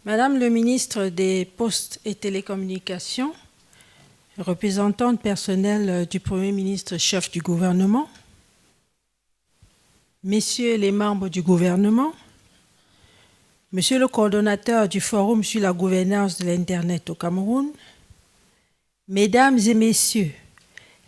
Madame le ministre des Postes et Télécommunications, représentante personnelle du Premier ministre, chef du gouvernement, Messieurs les membres du gouvernement, Monsieur le coordonnateur du Forum sur la gouvernance de l'Internet au Cameroun, Mesdames et Messieurs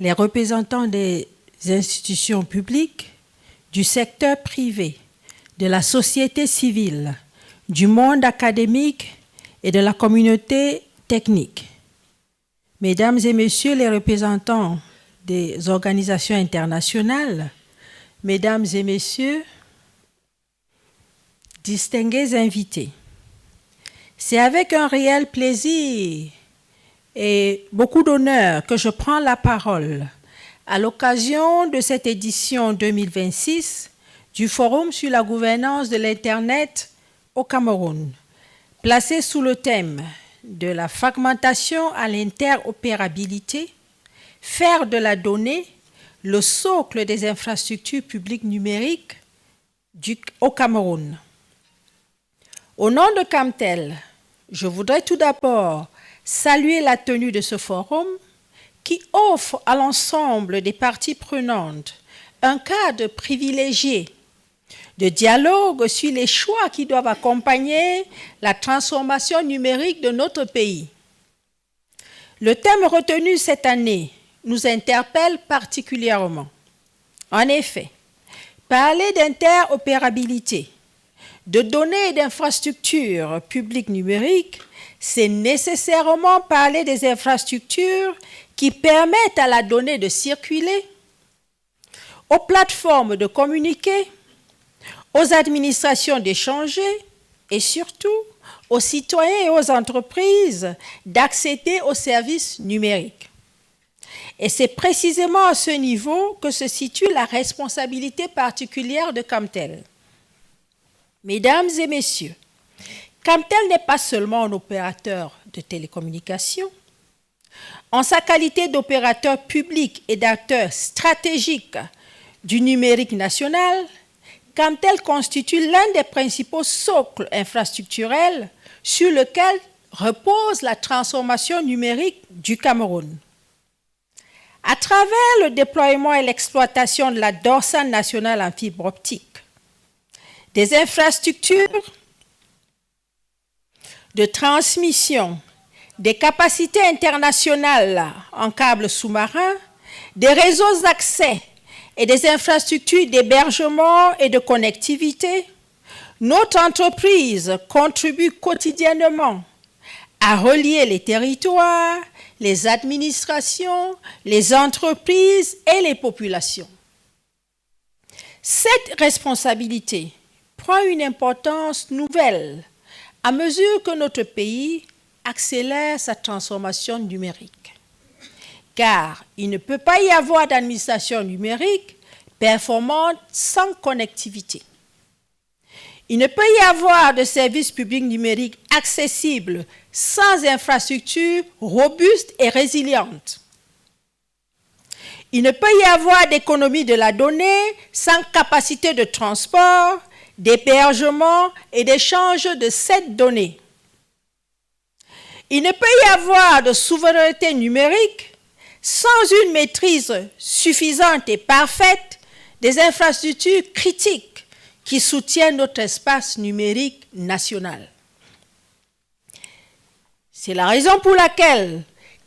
les représentants des institutions publiques, du secteur privé, de la société civile, du monde académique et de la communauté technique, Mesdames et Messieurs les représentants des organisations internationales, Mesdames et Messieurs, distingués invités, c'est avec un réel plaisir et beaucoup d'honneur que je prends la parole à l'occasion de cette édition 2026 du Forum sur la gouvernance de l'Internet au Cameroun, placé sous le thème de la fragmentation à l'interopérabilité, faire de la donnée le socle des infrastructures publiques numériques au Cameroun. Au nom de Camtel, je voudrais tout d'abord saluer la tenue de ce forum qui offre à l'ensemble des parties prenantes un cadre privilégié de dialogue sur les choix qui doivent accompagner la transformation numérique de notre pays. Le thème retenu cette année nous interpelle particulièrement. En effet, parler d'interopérabilité, de données et d'infrastructures publiques numériques, c'est nécessairement parler des infrastructures qui permettent à la donnée de circuler, aux plateformes de communiquer, aux administrations d'échanger et surtout aux citoyens et aux entreprises d'accéder aux services numériques. Et c'est précisément à ce niveau que se situe la responsabilité particulière de Camtel. Mesdames et messieurs, Camtel n'est pas seulement un opérateur de télécommunications. En sa qualité d'opérateur public et d'acteur stratégique du numérique national, Camtel constitue l'un des principaux socles infrastructurels sur lequel repose la transformation numérique du Cameroun. À travers le déploiement et l'exploitation de la dorsale nationale en fibre optique, des infrastructures de transmission, des capacités internationales en câbles sous-marins, des réseaux d'accès et des infrastructures d'hébergement et de connectivité, notre entreprise contribue quotidiennement à relier les territoires, les administrations, les entreprises et les populations. Cette responsabilité prend une importance nouvelle à mesure que notre pays accélère sa transformation numérique. Car il ne peut pas y avoir d'administration numérique performante sans connectivité. Il ne peut y avoir de services publics numériques accessibles sans infrastructures robustes et résilientes. Il ne peut y avoir d'économie de la donnée sans capacité de transport, d'hébergement et d'échange de cette donnée. Il ne peut y avoir de souveraineté numérique sans une maîtrise suffisante et parfaite des infrastructures critiques qui soutiennent notre espace numérique national. C'est la raison pour laquelle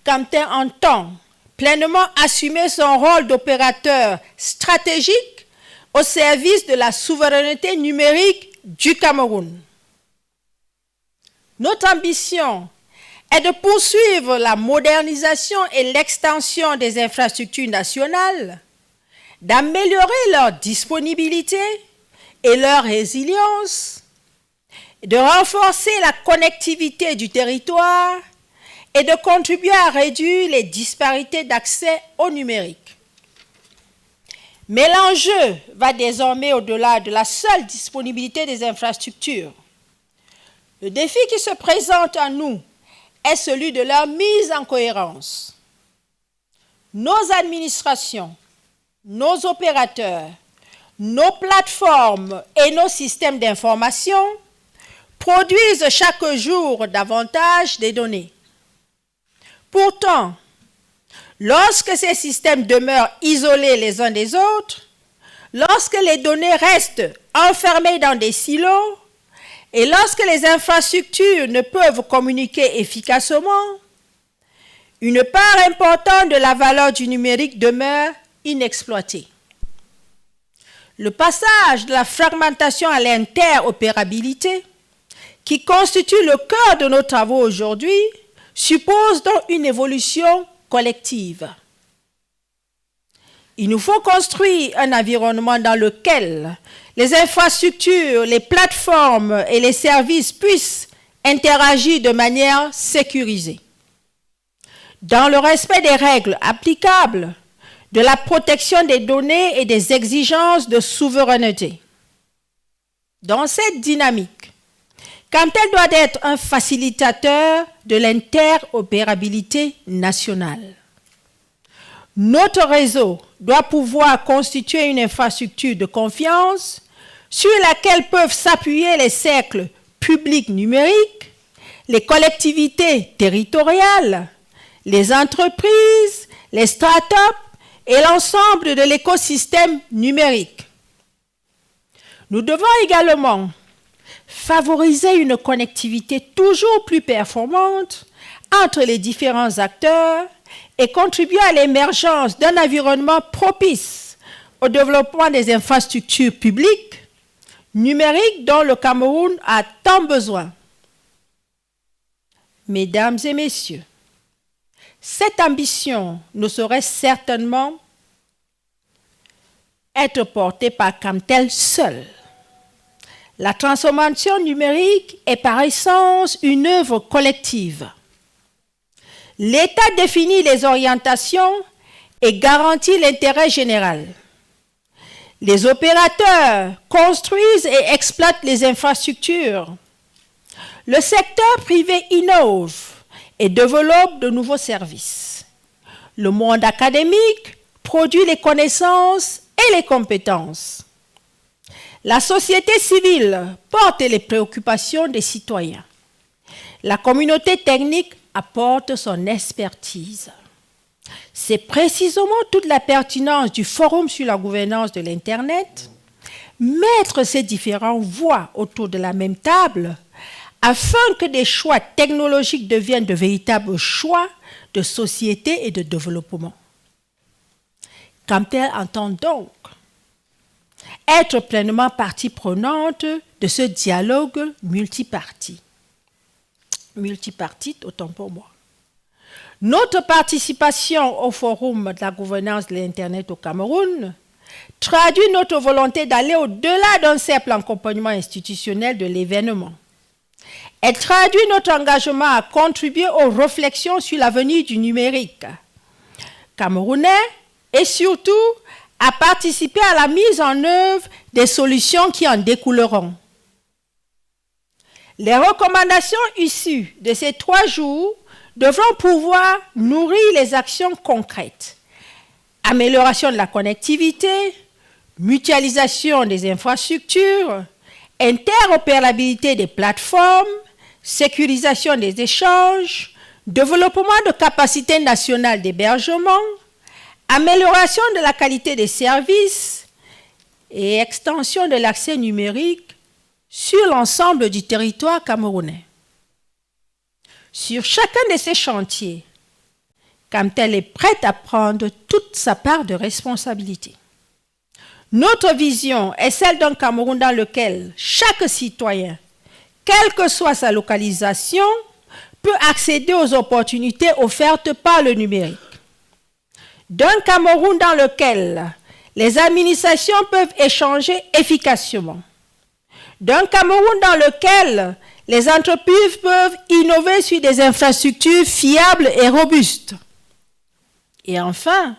Camtel entend pleinement assumer son rôle d'opérateur stratégique au service de la souveraineté numérique du Cameroun. Notre ambition est de poursuivre la modernisation et l'extension des infrastructures nationales, d'améliorer leur disponibilité et leur résilience, de renforcer la connectivité du territoire et de contribuer à réduire les disparités d'accès au numérique. Mais l'enjeu va désormais au-delà de la seule disponibilité des infrastructures. Le défi qui se présente à nous est celui de leur mise en cohérence. Nos administrations, nos opérateurs, nos plateformes et nos systèmes d'information produisent chaque jour davantage de données. Pourtant, lorsque ces systèmes demeurent isolés les uns des autres, lorsque les données restent enfermées dans des silos et lorsque les infrastructures ne peuvent communiquer efficacement, une part importante de la valeur du numérique demeure inexploitée. Le passage de la fragmentation à l'interopérabilité, qui constitue le cœur de nos travaux aujourd'hui, suppose donc une évolution collective. Il nous faut construire un environnement dans lequel les infrastructures, les plateformes et les services puissent interagir de manière sécurisée, dans le respect des règles applicables, de la protection des données et des exigences de souveraineté. Dans cette dynamique, Camtel doit être un facilitateur de l'interopérabilité nationale. Notre réseau doit pouvoir constituer une infrastructure de confiance sur laquelle peuvent s'appuyer les cercles publics numériques, les collectivités territoriales, les entreprises, les start-up et l'ensemble de l'écosystème numérique. Nous devons également favoriser une connectivité toujours plus performante entre les différents acteurs et contribuer à l'émergence d'un environnement propice au développement des infrastructures publiques numériques dont le Cameroun a tant besoin. Mesdames et messieurs, cette ambition ne saurait certainement être portée par Camtel seul. La transformation numérique est par essence une œuvre collective. L'État définit les orientations et garantit l'intérêt général. Les opérateurs construisent et exploitent les infrastructures. Le secteur privé innove et développe de nouveaux services. Le monde académique produit les connaissances et les compétences. La société civile porte les préoccupations des citoyens. La communauté technique apporte son expertise. C'est précisément toute la pertinence du Forum sur la gouvernance de l'Internet, mettre ces différentes voix autour de la même table afin que des choix technologiques deviennent de véritables choix de société et de développement. Camtel entend donc être pleinement partie prenante de ce dialogue multipartite, autant pour moi. Notre participation au Forum de la gouvernance de l'Internet au Cameroun traduit notre volonté d'aller au-delà d'un simple accompagnement institutionnel de l'événement. Elle traduit notre engagement à contribuer aux réflexions sur l'avenir du numérique camerounais et surtout à participer à la mise en œuvre des solutions qui en découleront. Les recommandations issues de ces 3 jours devront pouvoir nourrir les actions concrètes. Amélioration de la connectivité, mutualisation des infrastructures, interopérabilité des plateformes, sécurisation des échanges, développement de capacités nationales d'hébergement, amélioration de la qualité des services et extension de l'accès numérique sur l'ensemble du territoire camerounais. Sur chacun de ces chantiers, Camtel est prête à prendre toute sa part de responsabilité. Notre vision est celle d'un Cameroun dans lequel chaque citoyen, quelle que soit sa localisation, peut accéder aux opportunités offertes par le numérique. D'un Cameroun dans lequel les administrations peuvent échanger efficacement. D'un Cameroun dans lequel les entreprises peuvent innover sur des infrastructures fiables et robustes. Et enfin,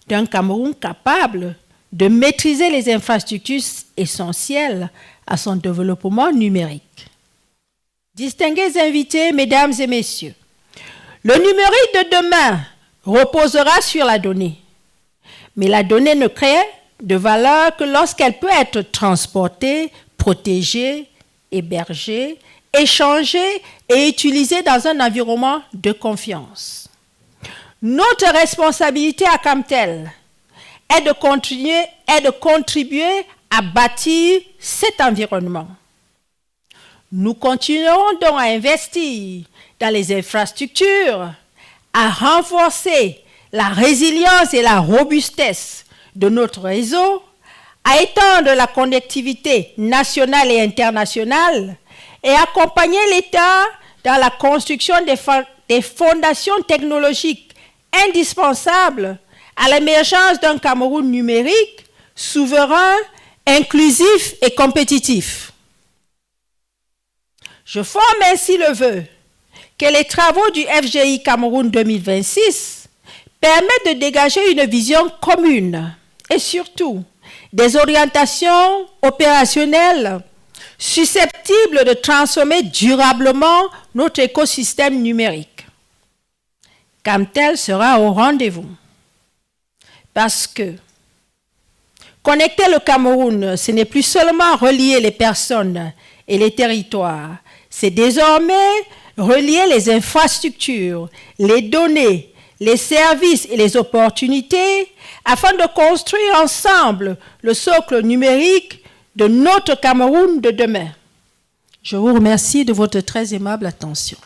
d'un Cameroun capable de maîtriser les infrastructures essentielles à son développement numérique. Distingués invités, mesdames et messieurs, le numérique de demain reposera sur la donnée. Mais la donnée ne crée de valeur que lorsqu'elle peut être transportée, protégée héberger, échanger et utiliser dans un environnement de confiance. Notre responsabilité à Camtel est de contribuer à bâtir cet environnement. Nous continuerons donc à investir dans les infrastructures, à renforcer la résilience et la robustesse de notre réseau, à étendre la connectivité nationale et internationale et accompagner l'État dans la construction des fondations technologiques indispensables à l'émergence d'un Cameroun numérique, souverain, inclusif et compétitif. Je forme ainsi le vœu que les travaux du FGI Cameroun 2026 permettent de dégager une vision commune et surtout des orientations opérationnelles susceptibles de transformer durablement notre écosystème numérique. Camtel sera au rendez-vous parce que connecter le Cameroun, ce n'est plus seulement relier les personnes et les territoires, c'est désormais relier les infrastructures, les données, les services et les opportunités afin de construire ensemble le socle numérique de notre Cameroun de demain. Je vous remercie de votre très aimable attention.